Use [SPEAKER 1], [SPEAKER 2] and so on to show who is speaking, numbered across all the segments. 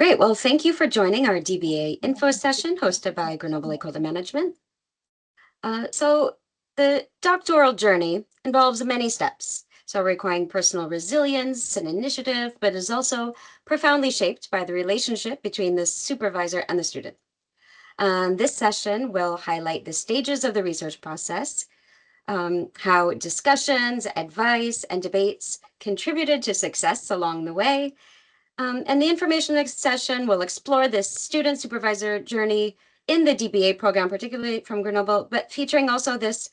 [SPEAKER 1] Great. Well, thank you for joining our DBA info session hosted by Grenoble École de Management. So the doctoral journey involves many steps, so requiring personal resilience and initiative, but is also profoundly shaped by the relationship between the supervisor and the student. This session will highlight the stages of the research process, how discussions, advice, and debates contributed to success along the way. And the information session will explore this student-supervisor journey in the DBA program, particularly from Grenoble, but featuring also this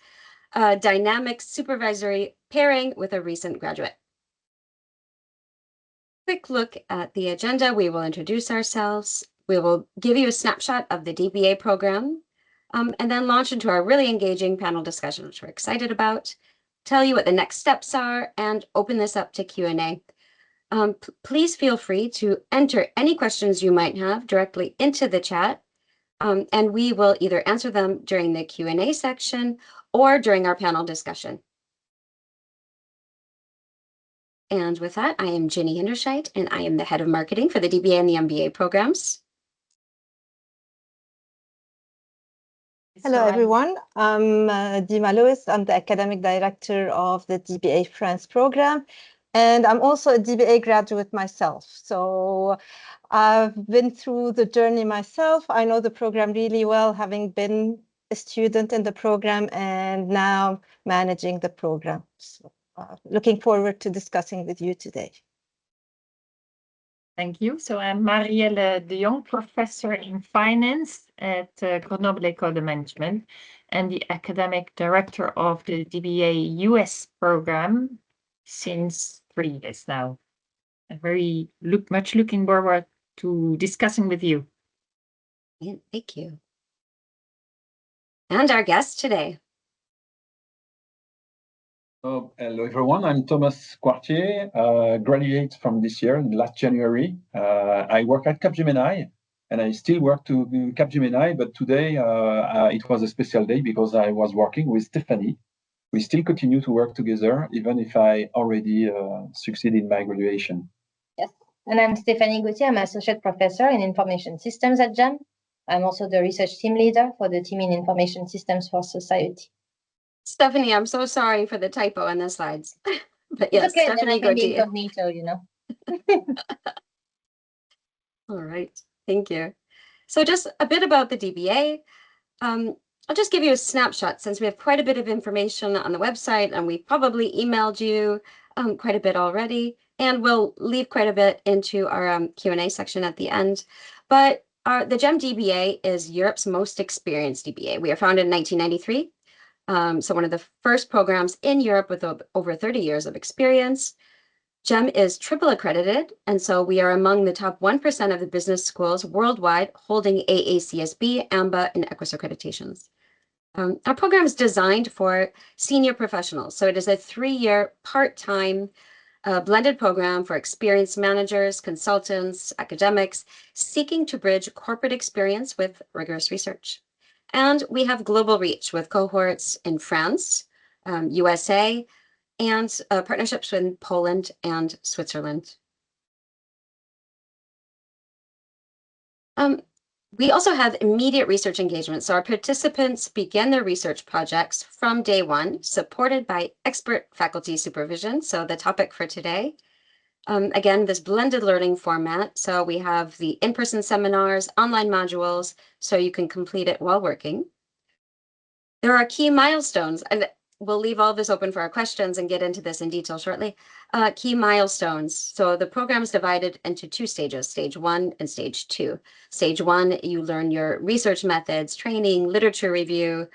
[SPEAKER 1] dynamic supervisory pairing with a recent graduate. Quick look at the agenda. We will introduce ourselves. We will give you a snapshot of the DBA program, and then launch into our really engaging panel discussion, which we're excited about, tell you what the next steps are, and open this up to Q&A. Please feel free to enter any questions you might have directly into the chat, and we will either answer them during the Q&A section or during our panel discussion. And with that, I am Ginny Hinderscheid, and I am the head of marketing for the DBA and the MBA programs.
[SPEAKER 2] Hello, everyone. I'm Dima Lewis. I'm the academic director of the DBA France program, and I'm also a DBA graduate myself. So I've been through the journey myself. I know the program really well, having been a student in the program and now managing the program. So looking forward to discussing with you today.
[SPEAKER 3] Thank you. So I'm Marielle de Jong, professor in finance at Grenoble École de Management and the academic director of the DBA US program since 3 years now. I'm very much looking forward to discussing with you.
[SPEAKER 1] Yeah, thank you. And our guest today.
[SPEAKER 4] Hello, everyone. I'm Thomas Quartier, graduate from this year, last January. I work at Capgemini, and I still work to Capgemini, but today it was a special day because I was working with Stephanie. We still continue to work together, even if I already succeeded in my graduation.
[SPEAKER 5] Yes, and I'm Stephanie Gauthier. I'm associate professor in information systems at GEM. I'm also the research team leader for the team in information systems for society.
[SPEAKER 1] Stephanie, I'm so sorry for the typo on the slides. But yes,
[SPEAKER 5] it's okay,
[SPEAKER 1] Stephanie
[SPEAKER 5] then I can be
[SPEAKER 1] Gauthier.
[SPEAKER 5] incognito, you know.
[SPEAKER 1] All right, thank you. So just a bit about the DBA. I'll just give you a snapshot since we have quite a bit of information on the website and we probably emailed you quite a bit already, and we'll leave quite a bit into our Q&A section at the end. But the GEM DBA is Europe's most experienced DBA. We are founded in 1993. So one of the first programs in Europe with over 30 years of experience. GEM is triple accredited, and so we are among the top 1% of the business schools worldwide holding AACSB, AMBA, and EQUIS accreditations. Our program is designed for senior professionals, so it is a 3-year part-time blended program for experienced managers, consultants, academics, seeking to bridge corporate experience with rigorous research. And we have global reach with cohorts in France, USA, and partnerships in Poland and Switzerland. We also have immediate research engagement. So our participants begin their research projects from day one, supported by expert faculty supervision. So the topic for today, again, this blended learning format. So we have the in-person seminars, online modules, so you can complete it while working. There are key milestones, and we'll leave all this open for our questions and get into this in detail shortly. Key milestones. So the program is divided into 2 stages, stage 1 and stage 2. Stage 1, you learn your research methods, training, literature review,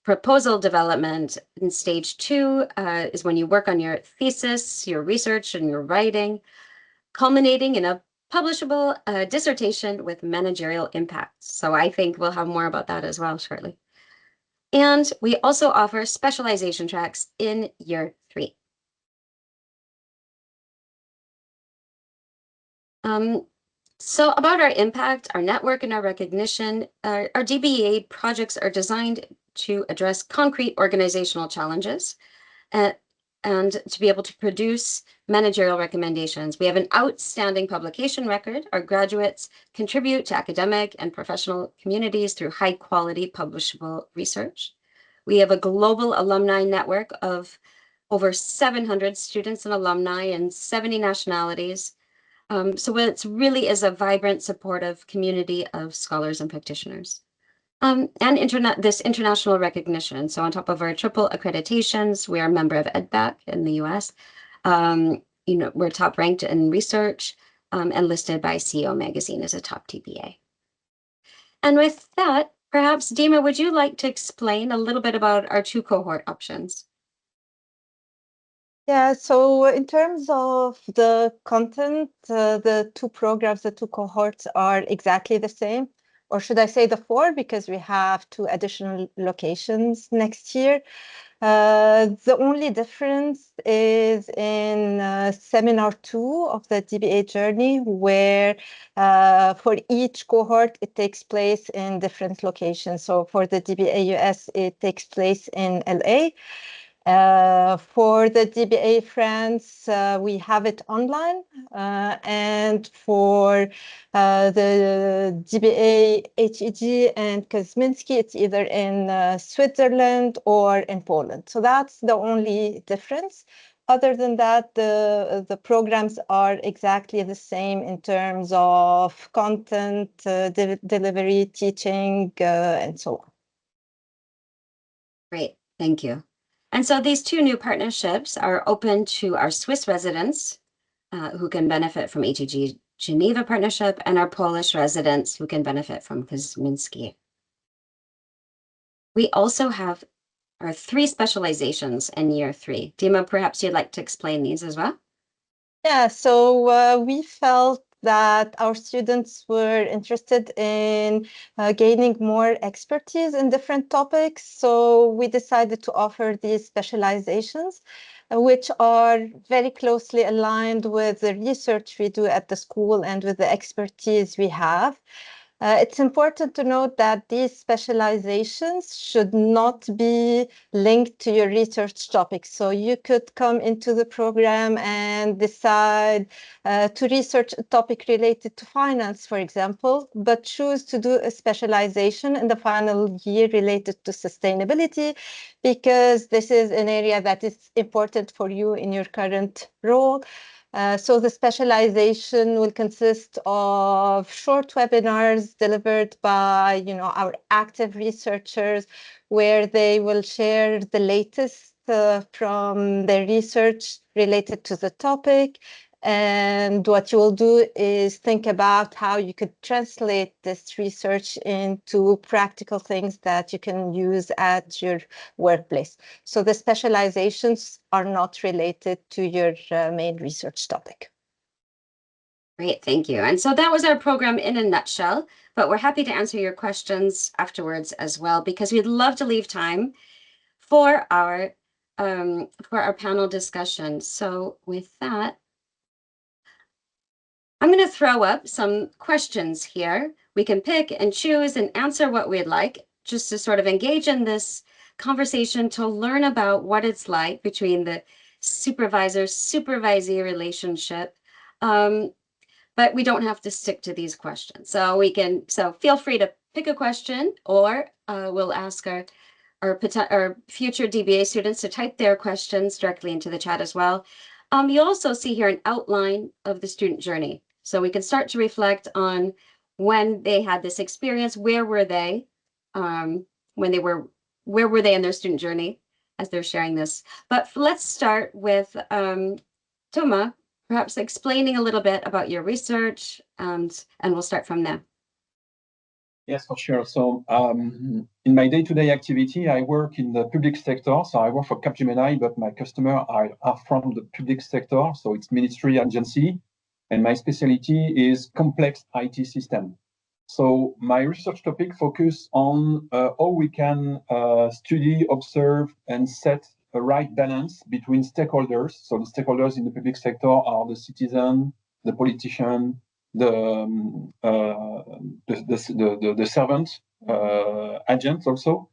[SPEAKER 1] proposal development. And stage 2 is when you work on your thesis, your research, and your writing, culminating in a publishable dissertation with managerial impact. So I think we'll have more about that as well shortly. And we also offer specialization tracks in year 3. So about our impact, our network, and our recognition, our DBA projects are designed to address concrete organizational challenges. and to be able to produce managerial recommendations. We have an outstanding publication record. Our graduates contribute to academic and professional communities through high-quality publishable research. We have a global alumni network of over 700 students and alumni in 70 nationalities. So it really is a vibrant, supportive community of scholars and practitioners. And this international recognition. So on top of our triple accreditations, we are a member of EdBac in the US. We're top ranked in research and listed by CEO Magazine as a top DBA. And with that, perhaps Dima, would you like to explain a little bit about our 2 cohort options?
[SPEAKER 2] Yeah, so in terms of the content, the 2 programs, the 2 cohorts are exactly the same. Or should I say the 4, because we have 2 additional locations next year. The only difference is in seminar 2 of the DBA journey, where for each cohort, it takes place in different locations. So for the DBA US, it takes place in LA. For the DBA France, we have it online. And for the DBA HEG and Kosminski, it's either in Switzerland or in Poland. So that's the only difference. Other than that, the programs are exactly the same in terms of content, delivery, teaching, and so on.
[SPEAKER 1] Great, thank you. And so these 2 new partnerships are open to our Swiss residents who can benefit from HEG Geneva partnership and our Polish residents who can benefit from Kosminski. We also have our 3 specializations in year 3. Dima, perhaps you'd like to explain these as well?
[SPEAKER 2] Yeah, so we felt that our students were interested in gaining more expertise in different topics. So we decided to offer these specializations, which are very closely aligned with the research we do at the school and with the expertise we have. It's important to note that these specializations should not be linked to your research topics. So you could come into the program and decide to research a topic related to finance, for example, but choose to do a specialization in the final year related to sustainability, because this is an area that is important for you in your current role. So the specialization will consist of short webinars delivered by, our active researchers, where they will share the latest from their research related to the topic. And what you will do is think about how you could translate this research into practical things that you can use at your workplace. So the specializations are not related to your main research topic.
[SPEAKER 1] Great, thank you. And so that was our program in a nutshell, but we're happy to answer your questions afterwards as well, because we'd love to leave time for our panel discussion. So with that, I'm going to throw up some questions here. We can pick and choose and answer what we'd like, just to sort of engage in this conversation, to learn about what it's like between the supervisor-supervisee relationship. But we don't have to stick to these questions. So feel free to pick a question, or we'll ask our future DBA students to type their questions directly into the chat as well. You'll also see here an outline of the student journey. So we can start to reflect on when they had this experience, where were they where were they in their student journey as they're sharing this. But let's start with Toma, perhaps explaining a little bit about your research, and we'll start from there.
[SPEAKER 4] Yes, for sure. So in my day-to-day activity, I work in the public sector. So I work for Capgemini, but my customers are from the public sector. So it's ministry agency. And my specialty is complex IT system. So my research topic focus on how we can study, observe, and set a right balance between stakeholders. So the stakeholders in the public sector are the citizen, the politician, the servant, agents also,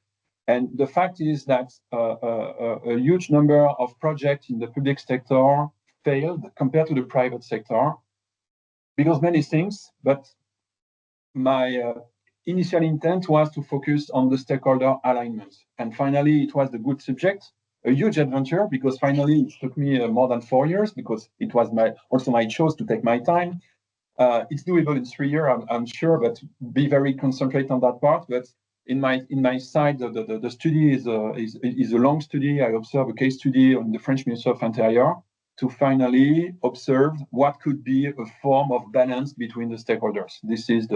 [SPEAKER 4] And the fact is that a huge number of projects in the public sector failed compared to the private sector because many things, but my initial intent was to focus on the stakeholder alignment. And finally, it was the good subject, a huge adventure, because finally it took me more than 4 years, because it was also my choice to take my time. It's doable in 3 years, I'm sure, but be very concentrate on that part. But in my side, the study is a long study. I observe a case study on the French Minister of Interior to finally observe what could be a form of balance between the stakeholders. This is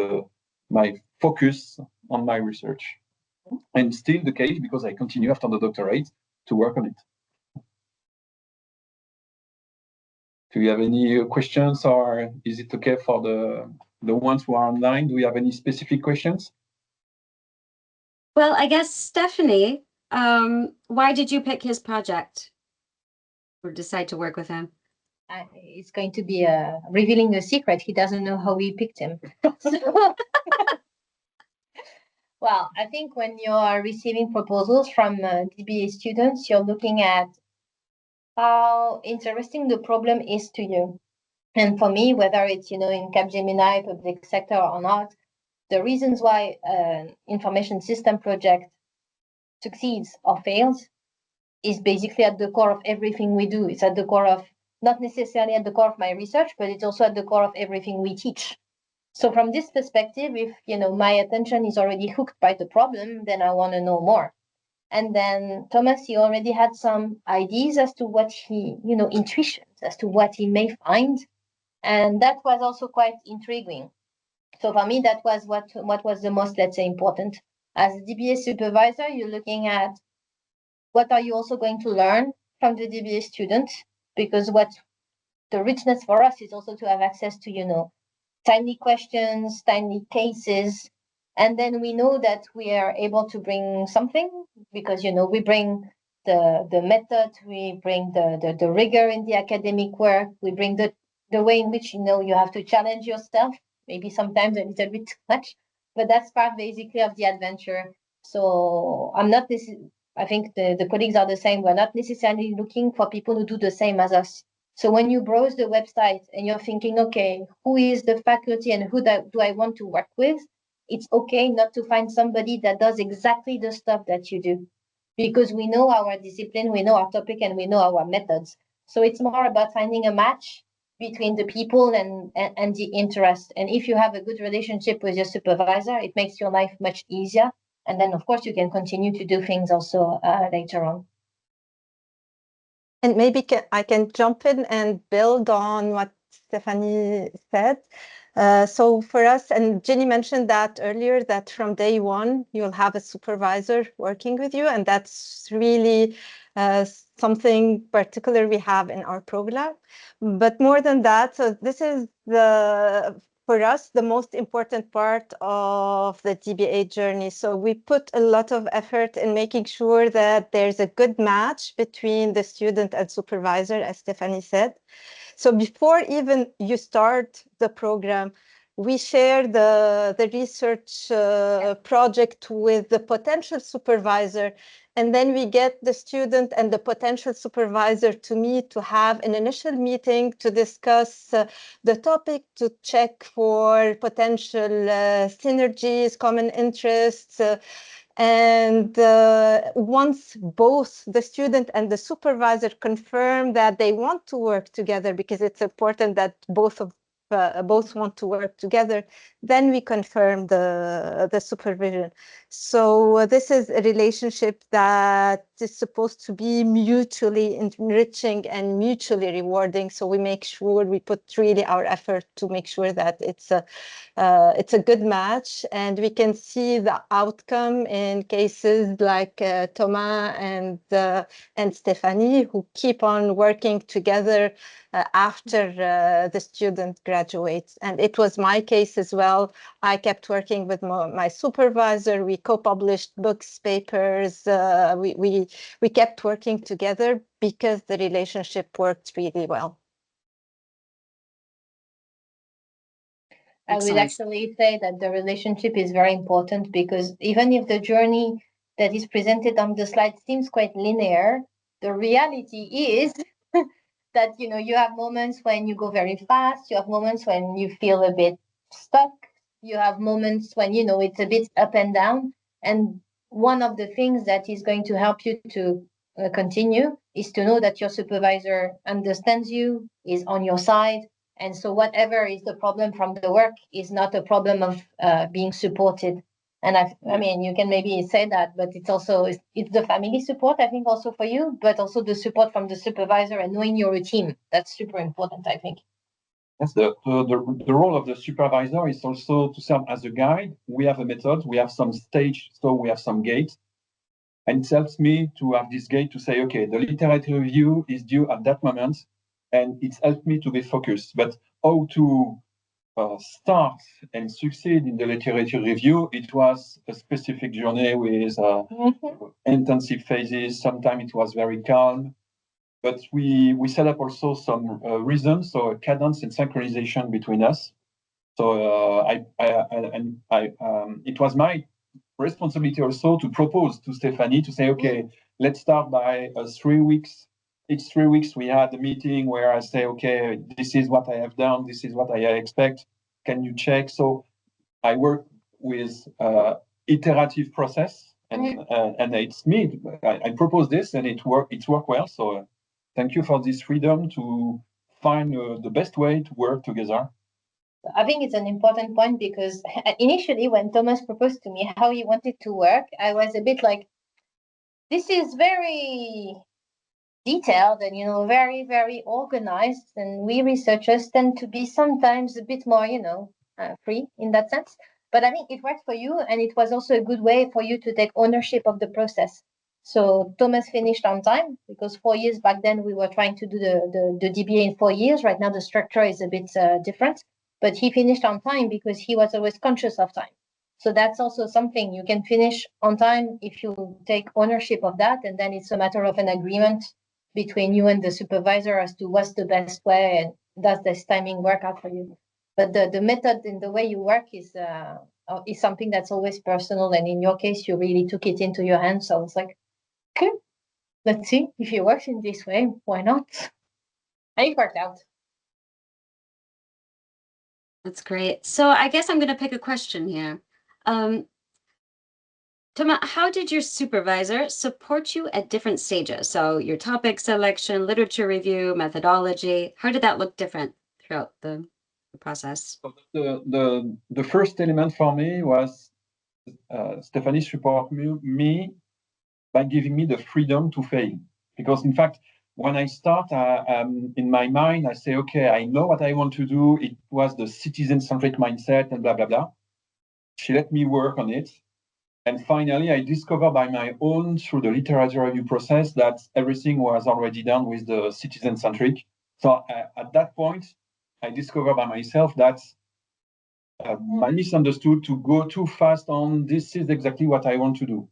[SPEAKER 4] my focus on my research, and still the case because I continue after the doctorate to work on it. Do you have any questions, or is it okay for the ones who are online? Do we have any specific questions?
[SPEAKER 1] Well, I guess, Stephanie, why did you pick his project or decide to work with him?
[SPEAKER 5] It's going to be revealing a secret. He doesn't know how we picked him. Well, I think when you are receiving proposals from DBA students, you're looking at how interesting the problem is to you. And for me, whether it's, in Capgemini, public sector or not, the reasons why an information system project succeeds or fails is basically at the core of everything we do. It's at the core of, not necessarily at the core of my research, but it's also at the core of everything we teach. So from this perspective, if, my attention is already hooked by the problem, then I want to know more. And then Thomas, he already had some ideas as to what he, intuitions as to what he may find. And that was also quite intriguing. So for me, that was what was the most, let's say, important. As a DBA supervisor, you're looking at what are you also going to learn from the DBA student? Because what the richness for us is also to have access to, tiny questions, tiny cases. And then we know that we are able to bring something because, we bring the method, we bring the rigor in the academic work, we bring the way in which, you have to challenge yourself, maybe sometimes a little bit too much, but that's part basically of the adventure. So I think the colleagues are the same. We're not necessarily looking for people who do the same as us. So when you browse the website and you're thinking, okay, who is the faculty and who do I want to work with? It's okay not to find somebody that does exactly the stuff that you do, because we know our discipline, we know our topic, and we know our methods. So it's more about finding a match between the people and the interest. And if you have a good relationship with your supervisor, it makes your life much easier. And then, of course, you can continue to do things also later on.
[SPEAKER 2] And maybe I can jump in and build on what Stephanie said. So for us, and Jenny mentioned that earlier, that from day one, you'll have a supervisor working with you. And that's really something particular we have in our program. But more than that, so this is for us, the most important part of the DBA journey. So we put a lot of effort in making sure that there's a good match between the student and supervisor, as Stephanie said. So before even you start the program, we share the research project with the potential supervisor, and then we get the student and the potential supervisor to meet, to have an initial meeting to discuss the topic, to check for potential synergies, common interests. And once both the student and the supervisor confirm that they want to work together, because it's important that both want to work together, then we confirm the supervision. So this is a relationship that is supposed to be mutually enriching and mutually rewarding. So we make sure we put really our effort to make sure that it's a good match, and we can see the outcome in cases like Thomas and Stephanie, who keep on working together after the student graduates. And it was my case as well. I kept working with my supervisor. We co-published books, papers. We kept working together because the relationship worked really well.
[SPEAKER 5] I would actually say that the relationship is very important, because even if the journey that is presented on the slide seems quite linear. The reality is that, you know, you have moments when you go very fast, you have moments when you feel a bit stuck, you have moments when, you know, it's a bit up and down. And one of the things that is going to help you to continue is to know that your supervisor understands you, is on your side. And so whatever is the problem from the work is not a problem of being supported. And I mean, you can maybe say that, but it's also, it's the family support, I think, also for you, but also the support from the supervisor and knowing your routine. That's super important, I think.
[SPEAKER 4] Yes, the role of the supervisor is also to serve as a guide. We have a method, we have some stage, so we have some gate. And it helps me to have this gate to say, okay, the literature review is due at that moment, and it's helped me to be focused. But how to start and succeed in the literature review, it was a specific journey with intensive phases. Sometimes it was very calm. But we set up also some rhythms, so a cadence and synchronization between us. So it was my responsibility also to propose to Stephanie to say, okay, let's start by 3 weeks. Each 3 weeks we had a meeting where I say, okay, this is what I have done, this is what I expect. Can you check? So I work with iterative process, and it's me. I propose this, and it's worked well. So thank you for this freedom to find the best way to work together.
[SPEAKER 5] I think it's an important point because initially when Thomas proposed to me how he wanted to work, I was a bit like, this is very detailed and, you know, very, very organized. And we researchers tend to be sometimes a bit more, you know, free in that sense. But I think it worked for you, and it was also a good way for you to take ownership of the process. So Thomas finished on time because 4 years back then we were trying to do the DBA in 4 years. Right now the structure is a bit different, but he finished on time because he was always conscious of time. So that's also something you can finish on time if you take ownership of that, and then it's a matter of an agreement between you and the supervisor as to what's the best way and does this timing work out for you. But the method and the way you work is something that's always personal. And in your case, you really took it into your hands. So I was like, okay, let's see if it works in this way. Why not? And it worked out.
[SPEAKER 1] That's great. So I guess I'm going to pick a question here. Thomas, how did your supervisor support you at different stages? So your topic selection, literature review, methodology, how did that look different throughout the process?
[SPEAKER 4] The first element for me was Stephanie support me by giving me the freedom to fail. Because in fact, when I start, in my mind, I say, okay, I know what I want to do. It was the citizen-centric mindset and blah, blah, blah. She let me work on it. And finally, I discovered by my own, through the literature review process, that everything was already done with the citizen-centric. So at that point, I discovered by myself that I misunderstood to go too fast on this is exactly what I want to do.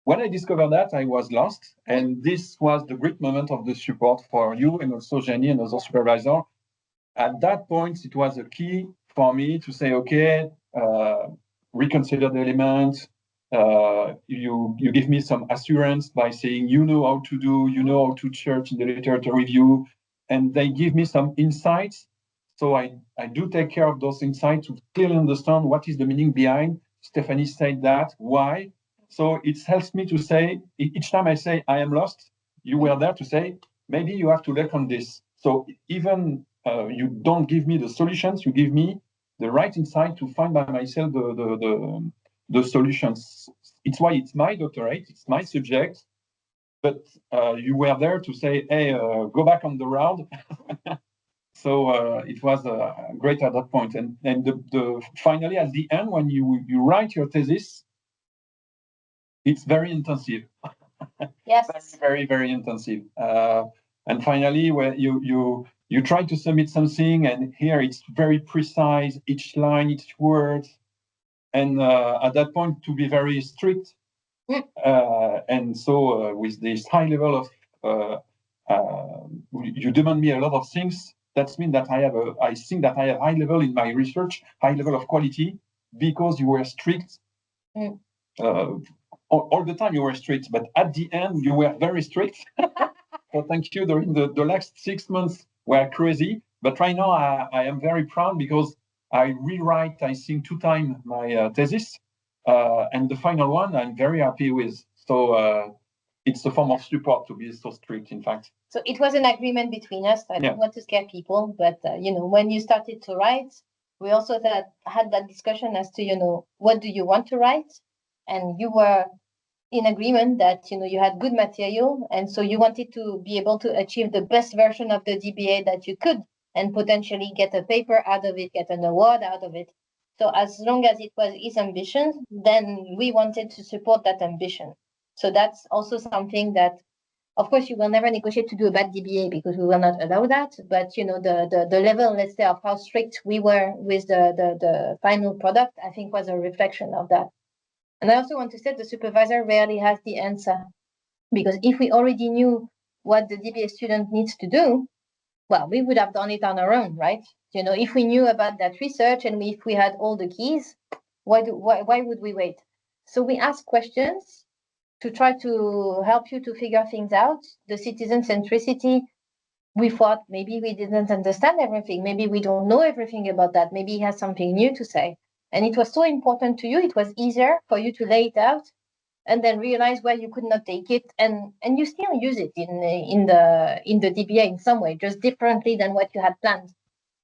[SPEAKER 4] When I discovered that, I was lost. And this was the great moment of the support for you and also Jenny and other supervisor. At that point, it was a key for me to say, okay, reconsider the elements. You give me some assurance by saying, you know how to do, you know how to search in the literature review. And they give me some insights. So I do take care of those insights to clearly understand what is the meaning behind. Stephanie said that, why? So it helps me to say, each time I say, I am lost, you were there to say, maybe you have to look on this. So even you don't give me the solutions, you give me the right insight to find by myself the solutions. It's why it's my doctorate, it's my subject, but you were there to say, hey, go back on the road. So it was great at that point. And finally, at the end, when you write your thesis, it's very intensive.
[SPEAKER 5] Yes.
[SPEAKER 4] Very, very intensive. And finally, where you try to submit something, and here it's very precise, each line, each word. And at that point, to be very strict. And so with this high level of, you demand me a lot of things. That means that I think that I have high level in my research, high level of quality, because you were strict all the time you were strict, but at the end you were very strict. So thank you. During the last 6 months were crazy, but right now I am very proud because I rewrite, I think, 2 times my thesis, and the final one I'm very happy with. So it's a form of support to be so strict, in fact.
[SPEAKER 5] So it was an agreement between us. I don't want to scare people, but when you started to write, we also had that discussion as to, what do you want to write? And you were in agreement that, you had good material. And so you wanted to be able to achieve the best version of the DBA that you could and potentially get a paper out of it, get an award out of it. So as long as it was his ambition, then we wanted to support that ambition. So that's also something that, of course, you will never negotiate to do a bad DBA because we will not allow that. But the level, let's say, of how strict we were with the final product, I think was a reflection of that. And I also want to say the supervisor rarely has the answer, because if we already knew what the DBA student needs to do, well, we would have done it on our own, right? If we knew about that research and if we had all the keys, why would we wait? So we ask questions to try to help you to figure things out. The citizen centricity, we thought maybe we didn't understand everything. Maybe we don't know everything about that. Maybe he has something new to say. And it was so important to you. It was easier for you to lay it out and then realize where you could not take it. And you still use it in the DBA in some way, just differently than what you had planned.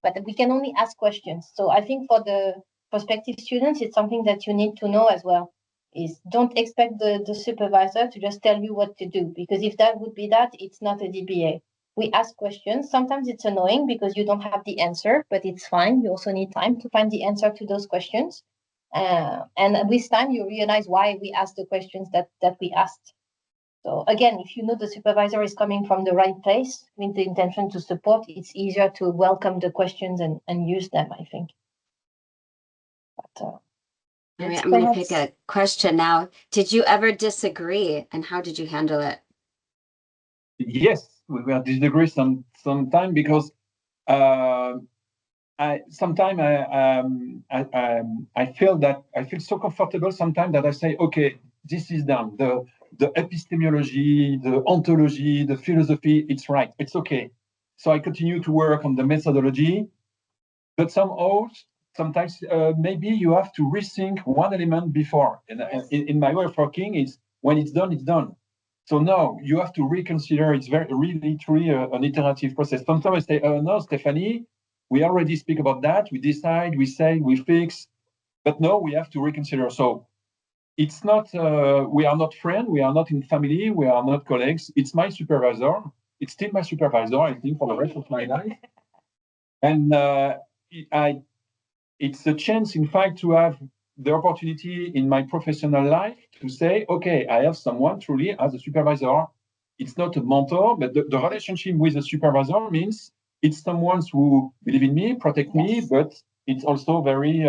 [SPEAKER 5] But we can only ask questions. So I think for the prospective students, it's something that you need to know as well. Is don't expect the supervisor to just tell you what to do, because if that would be that, it's not a DBA. We ask questions. Sometimes it's annoying because you don't have the answer, but it's fine. You also need time to find the answer to those questions. And with time, you realize why we asked the questions that we asked. So again, if you know the supervisor is coming from the right place with the intention to support, it's easier to welcome the questions and use them, I think. But,
[SPEAKER 1] all right, I'm going to pick a question now. Did you ever disagree, and how did you handle it?
[SPEAKER 4] Yes, we will disagree sometime because I feel so comfortable sometimes that I say, okay, this is done. The epistemology, the ontology, the philosophy, it's right. It's okay. So I continue to work on the methodology, but sometimes maybe you have to rethink one element before. And in my way of working, is when it's done, it's done. So no, you have to reconsider. It's really truly an iterative process. Sometimes I say, oh no, Stephanie, we already speak about that. We decide, we say, we fix, but no, we have to reconsider. So it's not, we are not friends, we are not in family, we are not colleagues. It's my supervisor. It's still my supervisor, I think, for the rest of my life. And it's a chance, in fact, to have the opportunity in my professional life to say, okay, I have someone truly as a supervisor. It's not a mentor, but the relationship with a supervisor means it's someone who believes in me, protect me, but it's also very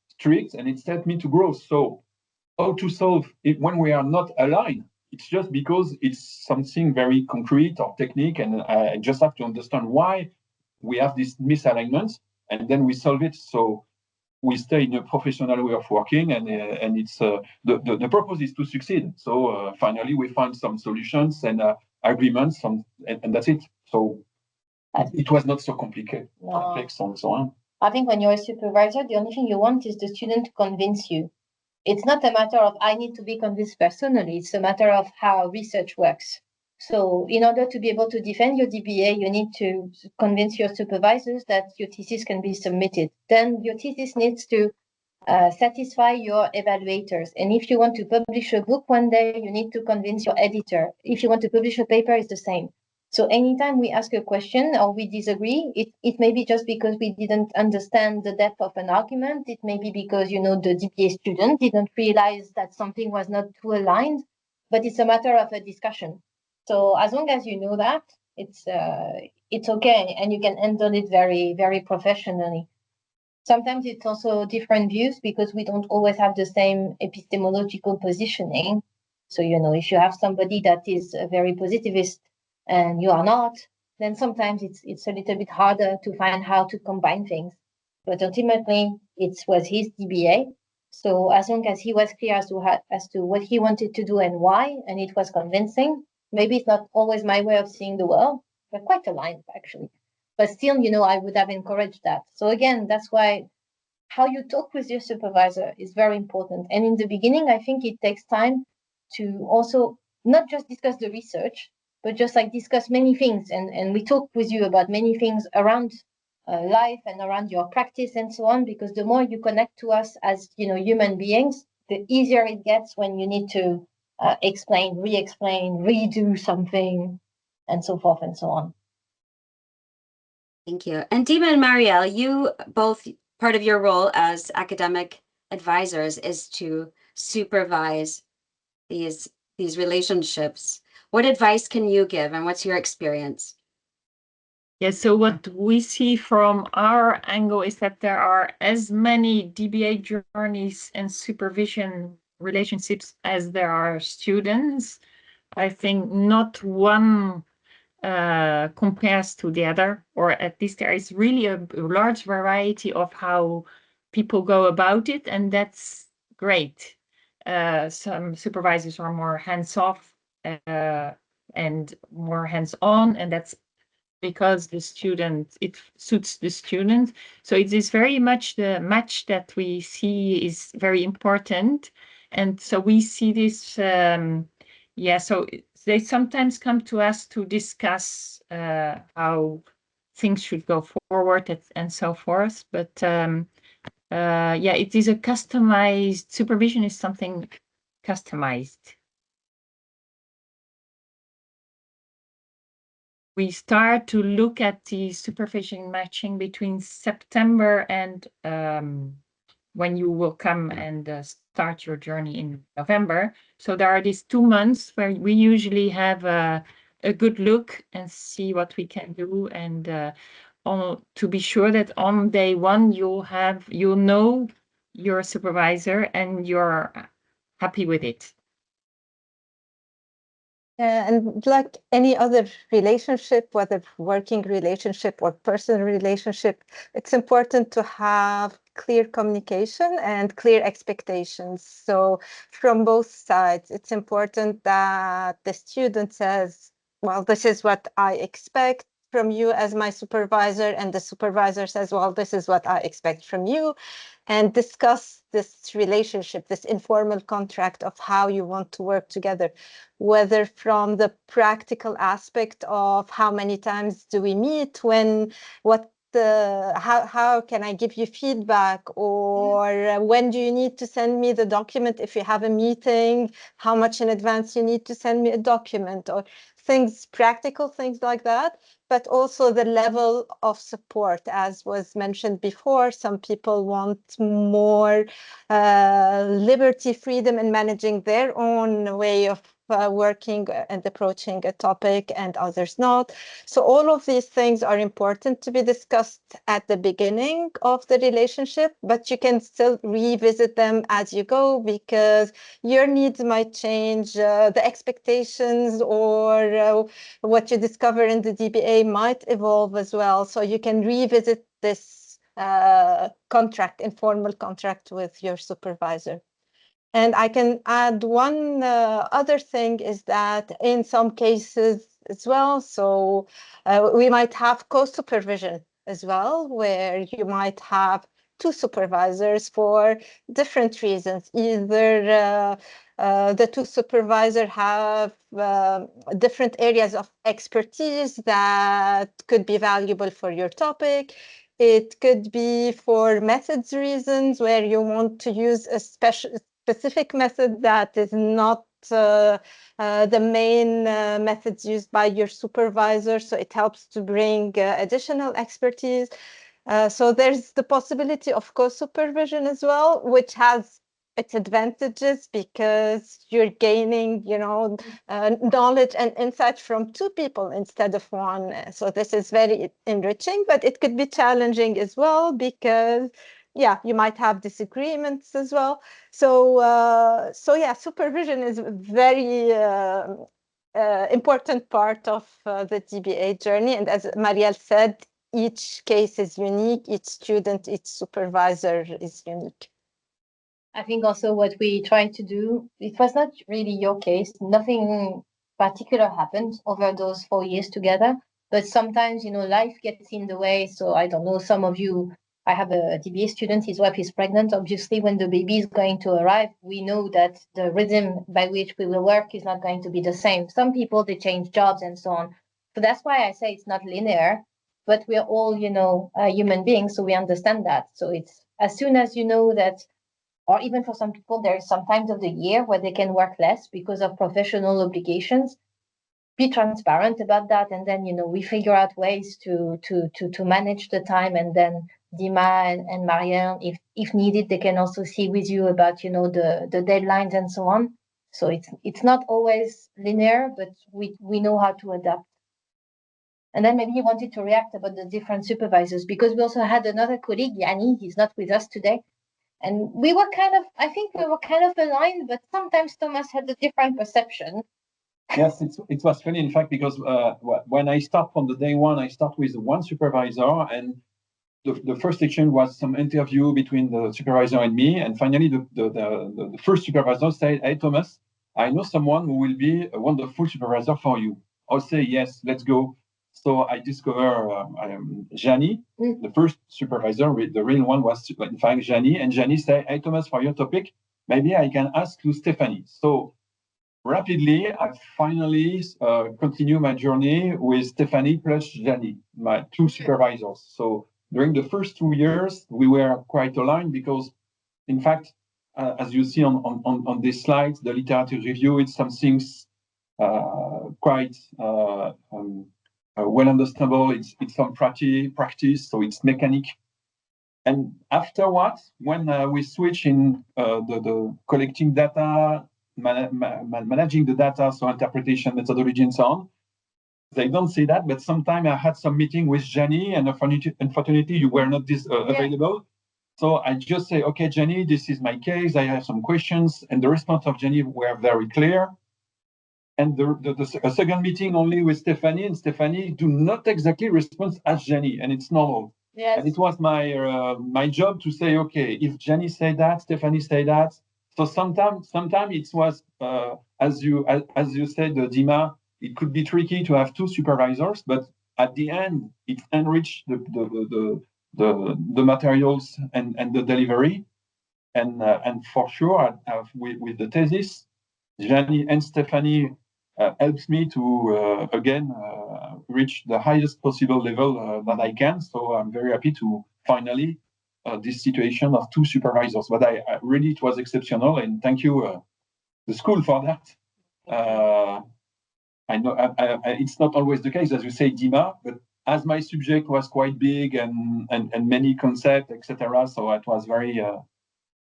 [SPEAKER 4] strict and it helps me to grow. So how to solve it when we are not aligned? It's just because it's something very concrete or technique, and I just have to understand why we have this misalignment, and then we solve it. So we stay in a professional way of working, and it's the purpose is to succeed. So finally, we find some solutions and agreements, and that's it. So it was not so complicated, complex, and so on.
[SPEAKER 5] I think when you're a supervisor, the only thing you want is the student to convince you. It's not a matter of I need to be convinced personally. It's a matter of how research works. So in order to be able to defend your DBA, you need to convince your supervisors that your thesis can be submitted. Then your thesis needs to satisfy your evaluators. And if you want to publish a book one day, you need to convince your editor. If you want to publish a paper, it's the same. So anytime we ask a question or we disagree, it may be just because we didn't understand the depth of an argument. It may be because, the DBA student didn't realize that something was not too aligned, but it's a matter of a discussion. So as long as you know that, it's okay, and you can handle it very, very professionally. Sometimes it's also different views because we don't always have the same epistemological positioning. So, if you have somebody that is very positivist and you are not, then sometimes it's a little bit harder to find how to combine things. But ultimately, it was his DBA. So as long as he was clear as to what he wanted to do and why, and it was convincing, maybe it's not always my way of seeing the world. We're quite aligned, actually. But still, I would have encouraged that. So again, that's why how you talk with your supervisor is very important. And in the beginning, I think it takes time to also not just discuss the research, but just like discuss many things. And we talk with you about many things around life and around your practice and so on, because the more you connect to us as human beings, the easier it gets when you need to explain, re-explain, redo something, and so forth and so on.
[SPEAKER 1] Thank you. And Dima and Marielle, you both, part of your role as academic advisors is to supervise these relationships. What advice can you give, and what's your experience?
[SPEAKER 3] Yeah, so what we see from our angle is that there are as many DBA journeys and supervision relationships as there are students. I think not one compares to the other, or at least there is really a large variety of how people go about it, and that's great. Some supervisors are more hands-off and more hands-on, and that's because it suits the student. So it is very much the match that we see is very important. And so we see this, so they sometimes come to us to discuss how things should go forward and so forth. But it is a customized, supervision is something customized. We start to look at the supervision matching between September and when you will come and start your journey in November. So there are these 2 months where we usually have a good look and see what we can do, and to be sure that on day one you'll know your supervisor and you're happy with it.
[SPEAKER 2] And like any other relationship, whether working relationship or personal relationship, it's important to have clear communication and clear expectations. So from both sides, it's important that the student says, well, this is what I expect from you as my supervisor, and the supervisor says, well, this is what I expect from you, and discuss this relationship, this informal contract of how you want to work together, whether from the practical aspect of how many times do we meet, how can I give you feedback, or when do you need to send me the document if you have a meeting, how much in advance you need to send me a document, or practical things like that, but also the level of support. As was mentioned before, some people want more liberty, freedom in managing their own way of working and approaching a topic, and others not. So all of these things are important to be discussed at the beginning of the relationship, but you can still revisit them as you go, because your needs might change, the expectations or what you discover in the DBA might evolve as well. So you can revisit this informal contract with your supervisor. And I can add one other thing is that in some cases as well, so we might have co-supervision as well, where you might have 2 supervisors for different reasons. Either the 2 supervisors have different areas of expertise that could be valuable for your topic. It could be for methods reasons, where you want to use a specific method that is not the main methods used by your supervisor, so it helps to bring additional expertise. So there's the possibility of co-supervision as well, which has its advantages because you're gaining, knowledge and insight from 2 people instead of 1. So this is very enriching, but it could be challenging as well because, you might have disagreements as well. So, supervision is a very important part of the DBA journey. And as Marielle said, each case is unique, each student, each supervisor is unique.
[SPEAKER 5] I think also what we tried to do, it was not really your case. Nothing particular happened over those 4 years together. But sometimes, life gets in the way. So I don't know, some of you, I have a DBA student, his wife is pregnant. Obviously, when the baby is going to arrive, we know that the rhythm by which we will work is not going to be the same. Some people, they change jobs and so on. So that's why I say it's not linear, but we're all, human beings. So we understand that. So it's as soon as you know that, or even for some people, there is some times of the year where they can work less because of professional obligations. Be transparent about that, and then we figure out ways to manage the time. And then Dima and Marianne, if needed, they can also see with you about the deadlines and so on. So it's not always linear, but we know how to adapt. And then maybe you wanted to react about the different supervisors, because we also had another colleague, Yanni. He's not with us today. And I think we were kind of aligned, but sometimes Thomas had a different perception.
[SPEAKER 4] Yes, it was funny, in fact, because when I start from the day one, I start with one supervisor, and the first section was some interview between the supervisor and me. And finally, the first supervisor said, "Hey, Thomas, I know someone who will be a wonderful supervisor for you." I'll say, "Yes, let's go." So I discover Jani, the first supervisor. The real one was, in fact, Jani. And Jani said, "Hey, Thomas, for your topic, maybe I can ask you Stephanie." So rapidly, I finally continue my journey with Stephanie plus Jani, my two supervisors. So during the first 2 years, we were quite aligned because, in fact, as you see on this slide, the literature review, it's some things quite well understandable. It's some practice, so it's mechanic. And afterwards, when we switch in the collecting data, managing the data, so interpretation, methodology, and so on, they don't see that. But sometimes I had some meeting with Jenny, and unfortunately, you were not available. So I just say, "Okay, Jenny, this is my case. I have some questions," and the response of Jenny were very clear. And a second meeting only with Stephanie, and Stephanie do not exactly respond as Jenny, and it's normal.
[SPEAKER 5] Yes.
[SPEAKER 4] And it was my job to say, okay, if Jenny say that, Stephanie say that. So sometimes it was as you said, Dima, it could be tricky to have two supervisors, but at the end, it enriched the materials and the delivery. And for sure, with the thesis, Jenny and Stephanie helps me to again reach the highest possible level that I can. So I'm very happy to finally this situation of two supervisors. But I really, it was exceptional, and thank you the school for that. I know it's not always the case, as you say, Dima, but as my subject was quite big and many concepts, etc., so I was very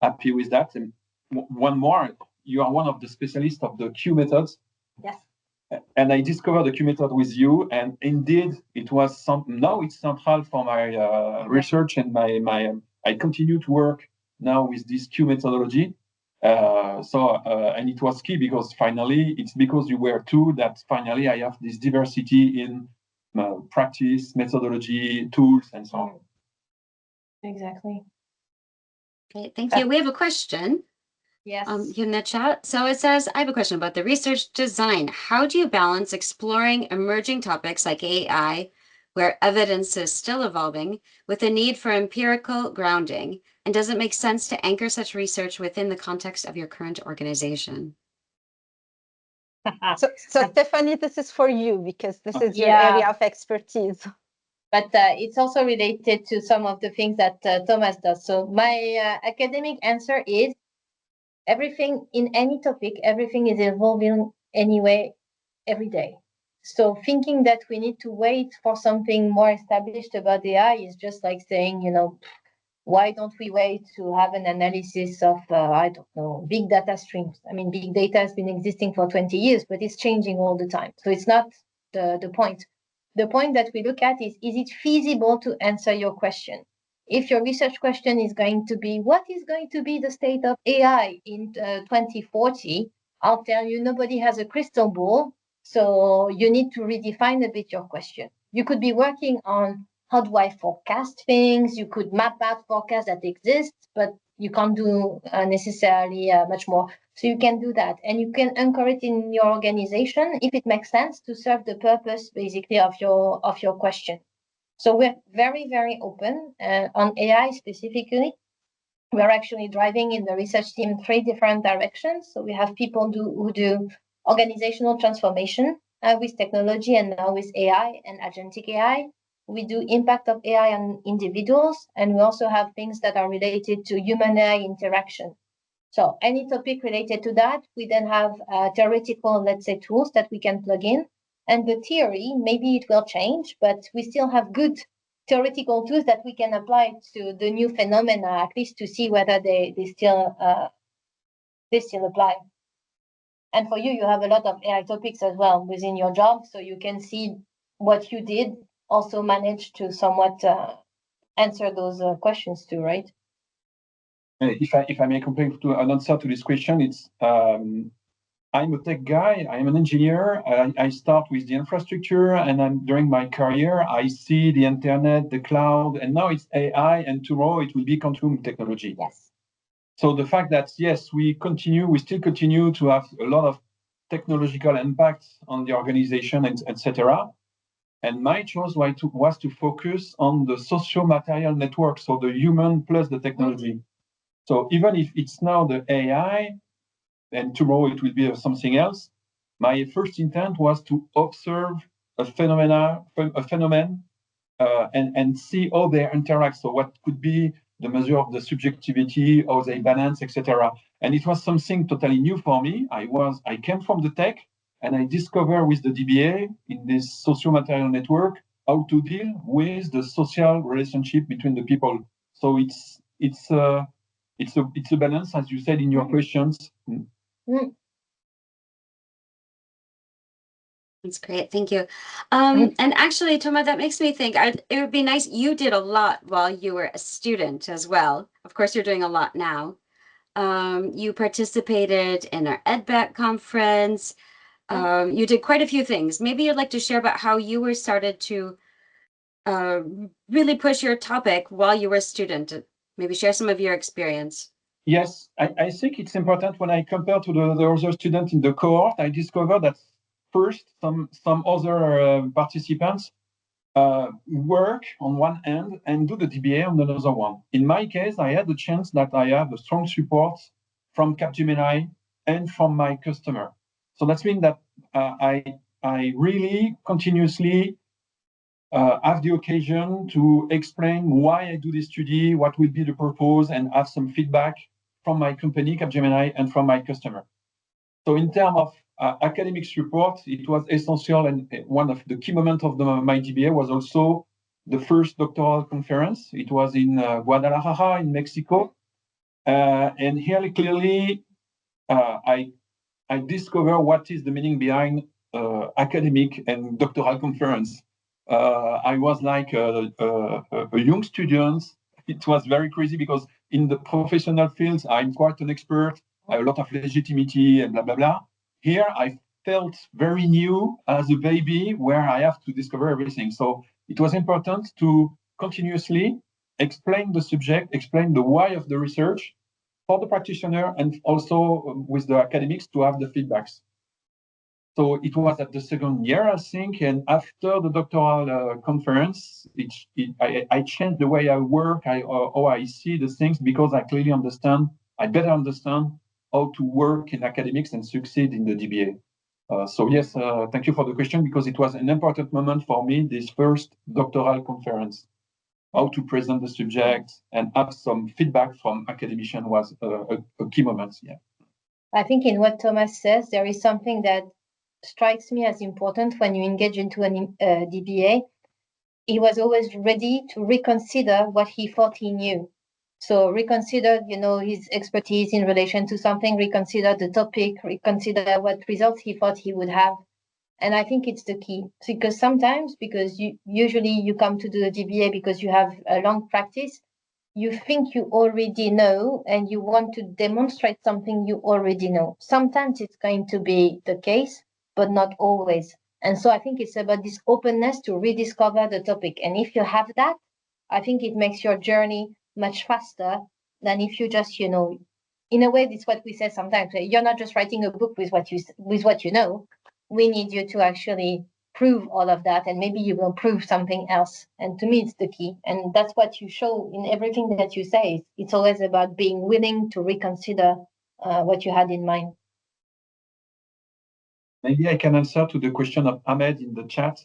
[SPEAKER 4] happy with that. And one more, you are one of the specialists of the Q methods.
[SPEAKER 5] Yes.
[SPEAKER 4] And I discovered the Q method with you, and indeed it was now it's central for my research and my I continue to work now with this Q methodology. And it was key because finally it's because you were two that finally I have this diversity in practice, methodology, tools, and so on.
[SPEAKER 5] Exactly.
[SPEAKER 1] Okay, thank you. We have a question.
[SPEAKER 5] Yes.
[SPEAKER 1] In the chat. So it says, I have a question about the research design. How do you balance exploring emerging topics like AI, where evidence is still evolving, with the need for empirical grounding? And does it make sense to anchor such research within the context of your current organization?
[SPEAKER 2] So Stephanie, this is for you because this is your area of expertise.
[SPEAKER 5] But it's also related to some of the things that Thomas does. So my academic answer is everything in any topic, everything is evolving anyway every day. So thinking that we need to wait for something more established about AI is just like saying, why don't we wait to have an analysis of, I don't know, big data streams? I mean, big data has been existing for 20 years, but it's changing all the time. So it's not the point. The point that we look at is it feasible to answer your question? If your research question is going to be, what is going to be the state of AI in 2040? I'll tell you, nobody has a crystal ball. So you need to redefine a bit your question. You could be working on how do I forecast things? You could map out forecasts that exist, but you can't do necessarily much more. So you can do that, and you can anchor it in your organization if it makes sense to serve the purpose basically of your question. So we're very, very open on AI specifically. We're actually driving in the research team 3 different directions. So we have people who do organizational transformation with technology, and now with AI and agentic AI. We do impact of AI on individuals, and we also have things that are related to human-AI interaction. So any topic related to that, we then have theoretical, let's say, tools that we can plug in. And the theory, maybe it will change, but we still have good theoretical tools that we can apply to the new phenomena, at least to see whether they still apply. And for you, you have a lot of AI topics as well within your job, so you can see what you did also manage to somewhat answer those questions too, right?
[SPEAKER 4] If I may complete to an answer to this question, it's I'm a tech guy. I'm an engineer. I start with the infrastructure, and during my career, I see the internet, the cloud, and now it's AI, and tomorrow it will be quantum technology.
[SPEAKER 5] Yes.
[SPEAKER 4] So the fact that yes, we still continue to have a lot of technological impacts on the organization, etc. And my choice was to focus on the socio-material network, so the human plus the technology. Mm-hmm. So even if it's now the AI, and tomorrow it will be something else, my first intent was to observe a phenomenon, and see how they interact. So what could be the measure of the subjectivity, how they balance, etc. And it was something totally new for me. I came from the tech, and I discovered with the DBA in this socio-material network how to deal with the social relationship between the people. So it's a balance, as you said in your questions.
[SPEAKER 5] Mm.
[SPEAKER 1] That's great. Thank you. And actually, Thomas, that makes me think it would be nice. You did a lot while you were a student as well. Of course, you're doing a lot now. You participated in our EdBack conference. You did quite a few things. Maybe you'd like to share about how you were started to really push your topic while you were a student. Maybe share some of your experience.
[SPEAKER 4] Yes, I think it's important when I compare to the other students in the cohort, I discovered that first, some other participants work on one end and do the DBA on another one. In my case, I had the chance that I have a strong support from Capgemini and from my customer. So that means that I really continuously have the occasion to explain why I do this study, what will be the purpose, and have some feedback from my company, Capgemini, and from my customer. So in terms of academic support, it was essential, and one of the key moments of my DBA was also the first doctoral conference. It was in Guadalajara in Mexico, and here clearly I discovered what is the meaning behind academic and doctoral conference. I was like a young student. It was very crazy because in the professional fields, I'm quite an expert. I have a lot of legitimacy and blah, blah, blah. Here, I felt very new as a baby where I have to discover everything. So it was important to continuously explain the subject, explain the why of the research for the practitioner and also with the academics to have the feedbacks. So it was at the second year, I think, and after the doctoral conference, I changed the way I work, how I see the things, because I clearly understand, I better understand how to work in academics and succeed in the DBA. So yes, thank you for the question, because it was an important moment for me, this first doctoral conference. How to present the subject and have some feedback from academician was a key moment, yeah.
[SPEAKER 5] I think in what Thomas says, there is something that strikes me as important when you engage into an DBA. He was always ready to reconsider what he thought he knew. So reconsider, his expertise in relation to something, reconsider the topic, reconsider what results he thought he would have. And I think it's the key, because sometimes, because usually you come to do the DBA because you have a long practice, you think you already know and you want to demonstrate something you already know. Sometimes it's going to be the case, but not always. And so I think it's about this openness to rediscover the topic. And if you have that, I think it makes your journey much faster than if you just, you know, in a way, it's what we say sometimes. You're not just writing a book with what you know. We need you to actually prove all of that, and maybe you will prove something else. And to me, it's the key. And that's what you show in everything that you say. It's always about being willing to reconsider what you had in mind.
[SPEAKER 4] Maybe I can answer to the question of Ahmed in the chat.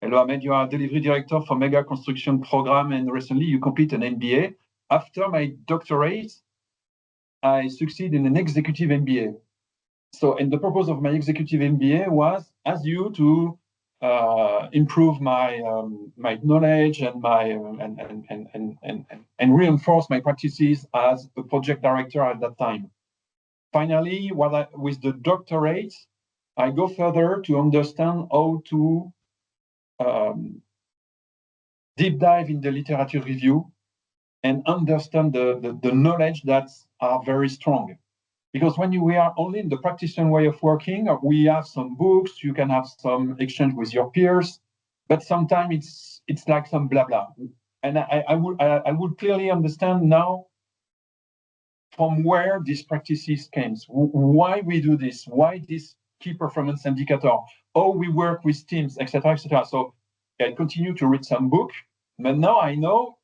[SPEAKER 4] Hello, Ahmed, you are delivery director for Mega Construction Program, and recently you complete an MBA. After my doctorate, I succeed in an executive MBA. So, and the purpose of my executive MBA was, as you, to improve my my knowledge and my and reinforce my practices as a project director at that time. Finally, with the doctorate, I go further to understand how to deep dive in the literature review and understand the knowledge that are very strong. Because when we are only in the practitioner way of working, we have some books, you can have some exchange with your peers, but sometimes it's like some blah blah. And I would clearly understand now from where these practices came, why we do this, why this key performance indicator, how we work with teams, etc., etc. So I continue to read some book, but now I know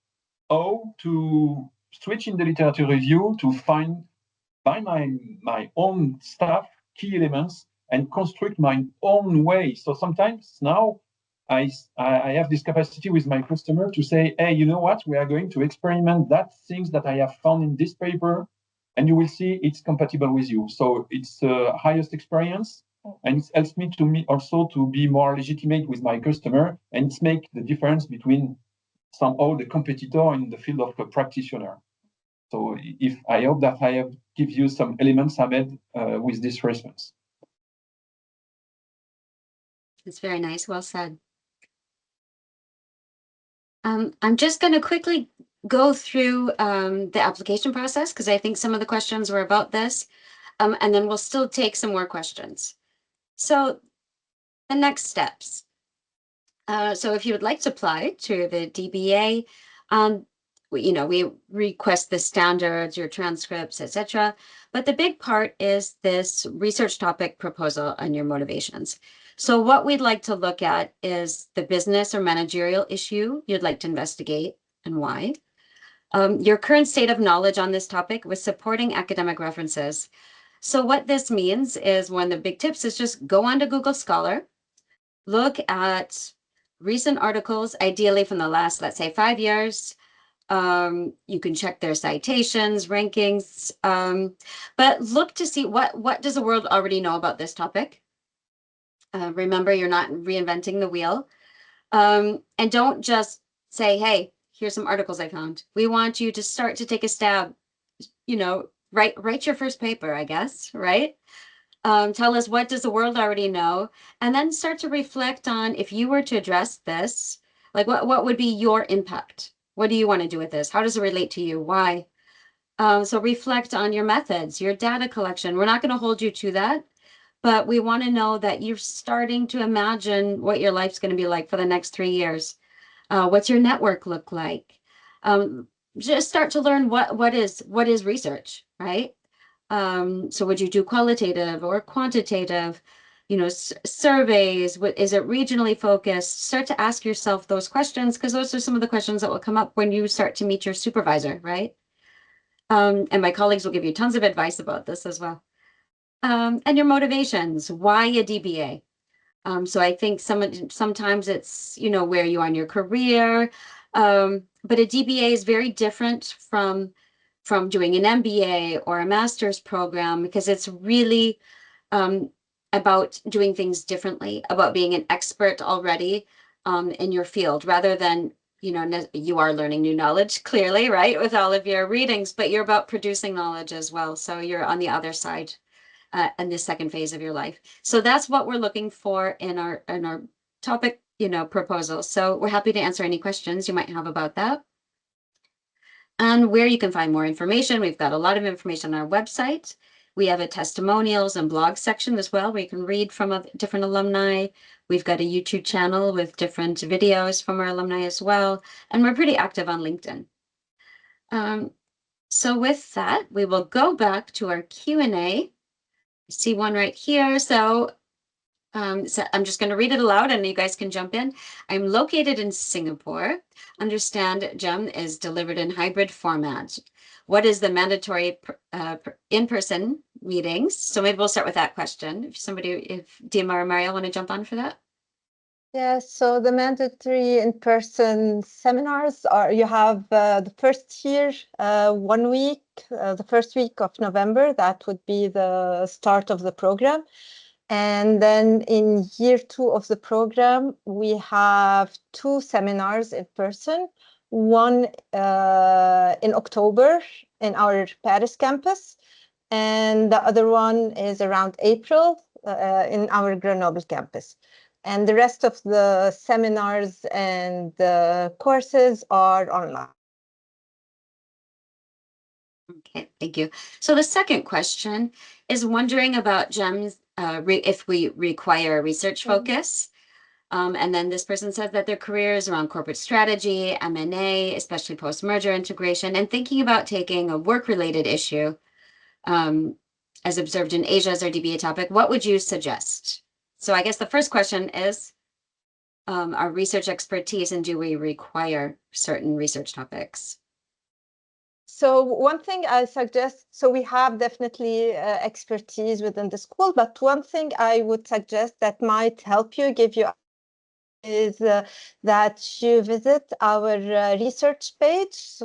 [SPEAKER 4] how to switch in the literature review to find by my own stuff, key elements, and construct my own way. So sometimes now I have this capacity with my customer to say, hey, you know what? We are going to experiment that things that I have found in this paper, and you will see it's compatible with you. So it's the highest experience, and it helps me also to be more legitimate with my customer, and it's make the difference between somehow the competitor in the field of a practitioner. So if I hope that I have give you some elements, Ahmed, with this response.
[SPEAKER 1] It's very nice. Well said. I'm just going to quickly go through the application process because I think some of the questions were about this, and then we'll still take some more questions. So the next steps. So if you would like to apply to the DBA, we request the standards, your transcripts, etc. But the big part is this research topic proposal and your motivations. So what we'd like to look at is the business or managerial issue you'd like to investigate and why. Your current state of knowledge on this topic with supporting academic references. So what this means is one of the big tips is just go onto Google Scholar, look at recent articles, ideally from the last, let's say, 5 years. You can check their citations, rankings, but look to see what does the world already know about this topic. Remember, you're not reinventing the wheel. And don't just say, hey, here's some articles I found. We want you to start to take a stab, write your first paper, I guess, right? Tell us what does the world already know, and then start to reflect on if you were to address this, like what would be your impact? What do you want to do with this? How does it relate to you? Why? So reflect on your methods, your data collection. We're not going to hold you to that, but we want to know that you're starting to imagine what your life's going to be like for the next 3 years. What's your network look like? Just start to learn what is research, right? So would you do qualitative or quantitative, surveys? Is it regionally focused? Start to ask yourself those questions, because those are some of the questions that will come up when you start to meet your supervisor, right? And my colleagues will give you tons of advice about this as well. And your motivations, why a DBA? So I think sometimes it's, where you are in your career, but a DBA is very different from doing an MBA or a master's program, because it's really about doing things differently, about being an expert already in your field, rather than, you are learning new knowledge, clearly, right, with all of your readings, but you're about producing knowledge as well. So you're on the other side in the second phase of your life. So that's what we're looking for in our topic, proposal. So we're happy to answer any questions you might have about that. And where you can find more information, we've got a lot of information on our website. We have a testimonials and blog section as well, where you can read from different alumni. We've got a YouTube channel with different videos from our alumni as well. And we're pretty active on LinkedIn. So with that, we will go back to our Q&A. I see one right here. So I'm just going to read it aloud and you guys can jump in. I'm located in Singapore. Understand GEM is delivered in hybrid format. What is the mandatory in-person meetings? So maybe we'll start with that question. If Dima or Mario want to jump on for that.
[SPEAKER 2] Yes, so the mandatory in-person seminars are, you have the first year, 1 week, the first week of November, that would be the start of the program. And then in year 2 of the program, we have 2 seminars in person, one in October in our Paris campus, and the other one is around April in our Grenoble campus. And the rest of the seminars and the courses are online.
[SPEAKER 1] Okay, thank you. So the second question is wondering about GEMS, if we require a research focus. And then this person says that their career is around corporate strategy, M&A, especially post-merger integration, and thinking about taking a work-related issue as observed in Asia as our DBA topic. What would you suggest? So I guess the first question is our research expertise, and do we require certain research topics?
[SPEAKER 2] So one thing I suggest, so we have definitely expertise within the school, but one thing I would suggest that might help you, give you, is that you visit our research page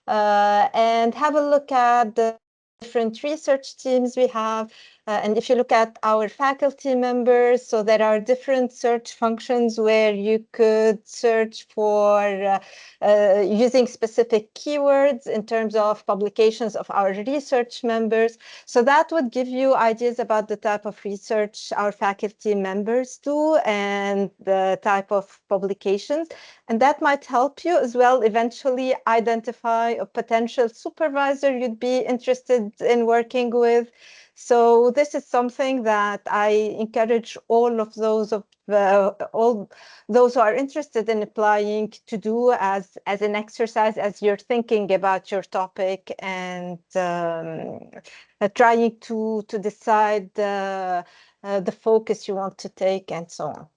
[SPEAKER 2] and have a look at the different research teams we have. And if you look at our faculty members, so there are different search functions where you could search for using specific keywords in terms of publications of our research members. So that would give you ideas about the type of research our faculty members do and the type of publications. And that might help you as well eventually identify a potential supervisor you'd be interested in working with. So this is something that I encourage all those who are interested in applying to do as an exercise as you're thinking about your topic and trying to decide the focus you want to take and so on.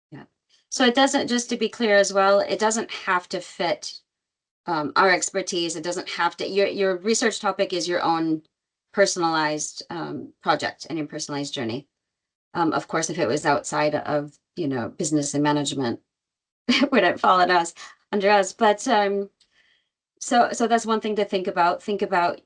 [SPEAKER 1] Yeah. So it doesn't, just to be clear as well, it doesn't have to fit our expertise. It doesn't have to, your research topic is your own personalized project and your personalized journey. Of course, if it was outside of, business and management, it wouldn't fall under us. But so that's one thing to think about. Think about,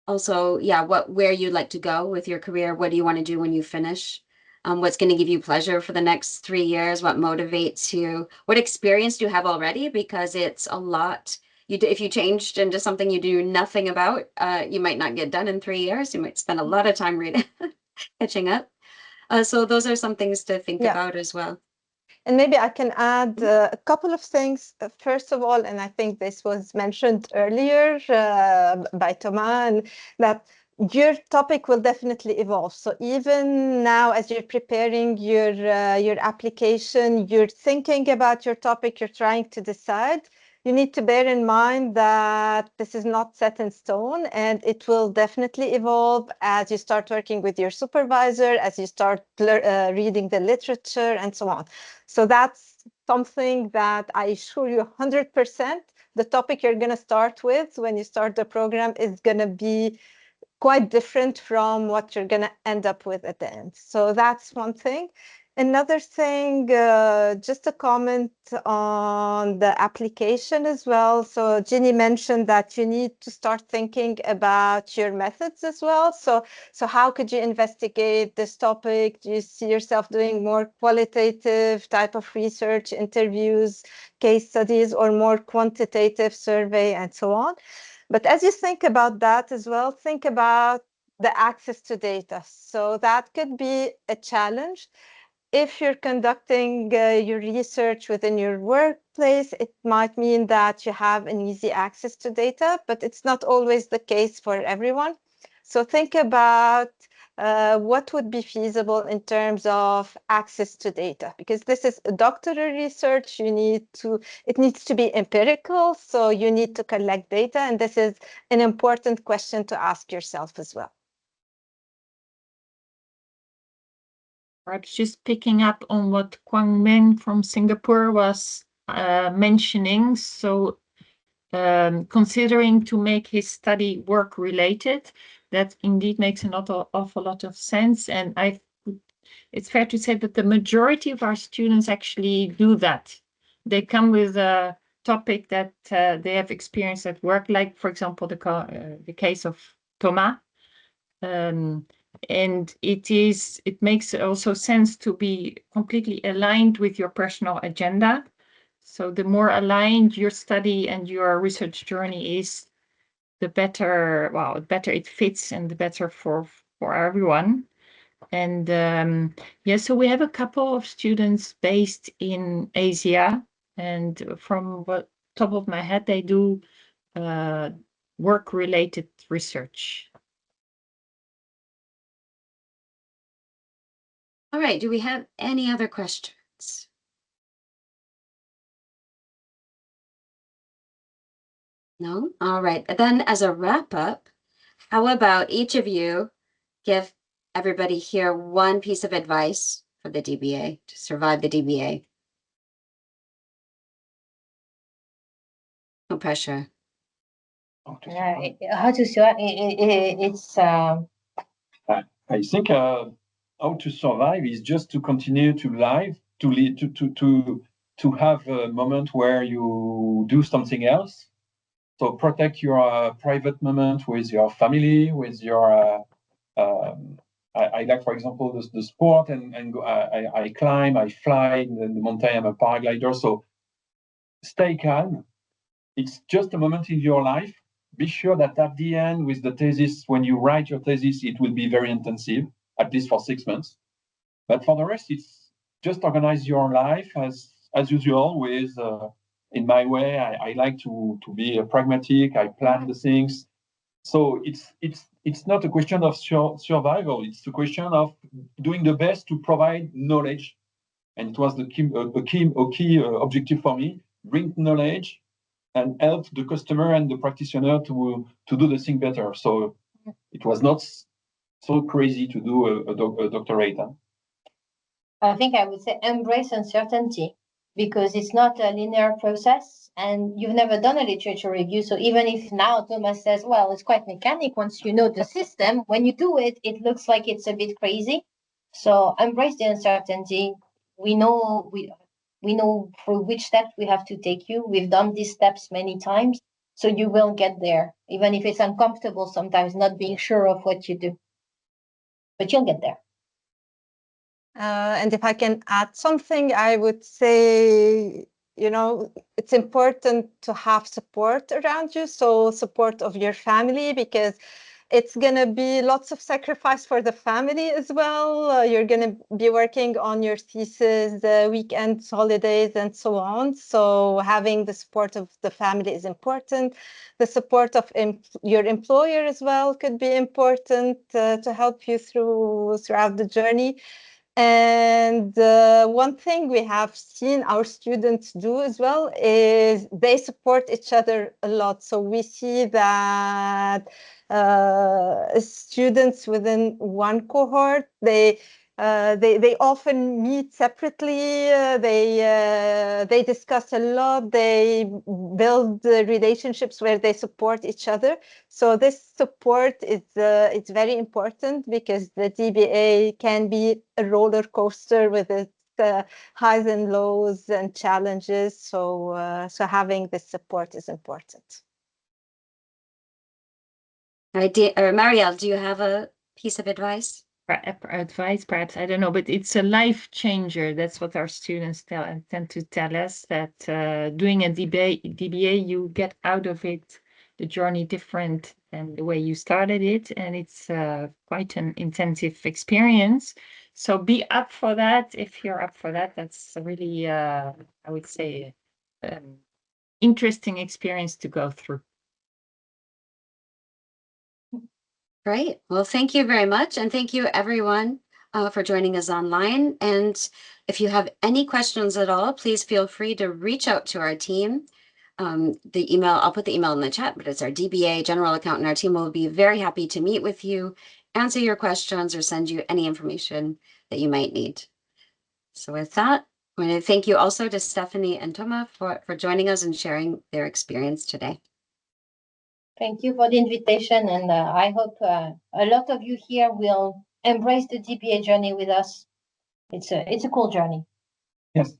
[SPEAKER 1] also, where you'd like to go with your career. What do you want to do when you finish? What's going to give you pleasure for the next 3 years? What motivates you? What experience do you have already? Because it's a lot. If you changed into something you do nothing about, you might not get done in 3 years. You might spend a lot of time reading, catching up. So those are some things to think about as well.
[SPEAKER 2] And maybe I can add a couple of things. First of all, and I think this was mentioned earlier by Thomas, and that your topic will definitely evolve. So even now, as you're preparing your application, you're thinking about your topic, you're trying to decide. You need to bear in mind that this is not set in stone, and it will definitely evolve as you start working with your supervisor, as you start reading the literature, and so on. So that's something that I assure you 100%, the topic you're going to start with when you start the program is going to be quite different from what you're going to end up with at the end. So that's one thing. Another thing, just a comment on the application as well. So Ginny mentioned that you need to start thinking about your methods as well. So how could you investigate this topic? Do you see yourself doing more qualitative type of research, interviews, case studies, or more quantitative survey and so on? But as you think about that as well, think about the access to data. So that could be a challenge. If you're conducting your research within your workplace, it might mean that you have an easy access to data, but it's not always the case for everyone. So think about what would be feasible in terms of access to data? Because this is doctoral research, it needs to be empirical, so you need to collect data, and this is an important question to ask yourself as well.
[SPEAKER 3] Perhaps just picking up on what Quang Minh from Singapore was mentioning. So considering to make his study work related, that indeed makes an awful lot of sense. And it's fair to say that the majority of our students actually do that. They come with a topic that they have experienced at work, like, for example, the case of Thomas. And it makes also sense to be completely aligned with your personal agenda. So the more aligned your study and your research journey is, the better, well, the better it fits and the better for everyone. And yeah, so we have a couple of students based in Asia, and from what top of my head, they do work-related research.
[SPEAKER 1] All right, do we have any other questions? No? All right, then as a wrap up, how about each of you give everybody here one piece of advice for the DBA to survive the DBA? No pressure.
[SPEAKER 5] How to survive? It's.
[SPEAKER 4] I think how to survive is just to continue to live, to have a moment where you do something else. So protect your private moment with your family, with your. I like, for example, the sport, and go, I climb, I fly in the mountain. I'm a paraglider. So stay calm. It's just a moment in your life. Be sure that at the end, with the thesis, when you write your thesis, it will be very intensive, at least for 6 months. But for the rest, it's just organize your life as usual. With in my way, I like to be pragmatic. I plan the things. So it's not a question of survival. It's a question of doing the best to provide knowledge, and it was the key objective for me: bring knowledge and help the customer and the practitioner to do the thing better. So it was not so crazy to do a doctorate. Huh?
[SPEAKER 5] I think I would say embrace uncertainty, because it's not a linear process and you've never done a literature review. So even if now Thomas says, well, it's quite mechanic once you know the system, when you do it, it looks like it's a bit crazy. So embrace the uncertainty. We know through which steps we have to take you. We've done these steps many times. So you will get there, even if it's uncomfortable sometimes, not being sure of what you do. But you'll get there.
[SPEAKER 2] And if I can add something, I would say, it's important to have support around you. So support of your family, because it's going to be lots of sacrifice for the family as well. You're going to be working on your thesis, weekends, holidays, and so on. So having the support of the family is important. The support of your employer as well could be important to help you throughout the journey. And one thing we have seen our students do as well is they support each other a lot. So we see that students within one cohort, they often meet separately. They discuss a lot. They build relationships where they support each other. So this support is it's very important, because the DBA can be a roller coaster with its highs and lows and challenges. So so having this support is important.
[SPEAKER 1] Marielle, do you have a piece of advice?
[SPEAKER 3] Advice, perhaps, I don't know, but it's a life changer. That's what our students tend to tell us, that doing a DBA, you get out of it the journey different than the way you started it, and it's quite an intensive experience. So be up for that. If you're up for that, that's a really, I would say, interesting experience to go through.
[SPEAKER 1] Great. Well, thank you very much. And thank you everyone for joining us online. And if you have any questions at all, please feel free to reach out to our team. The email, I'll put the email in the chat, but it's our DBA general accountant. Our team will be very happy to meet with you, answer your questions, or send you any information that you might need. So with that, I want to thank you also to Stephanie and Thomas for joining us and sharing their experience today.
[SPEAKER 5] Thank you for the invitation, and I hope a lot of you here will embrace the DBA journey with us. It's a cool journey.
[SPEAKER 4] Yes.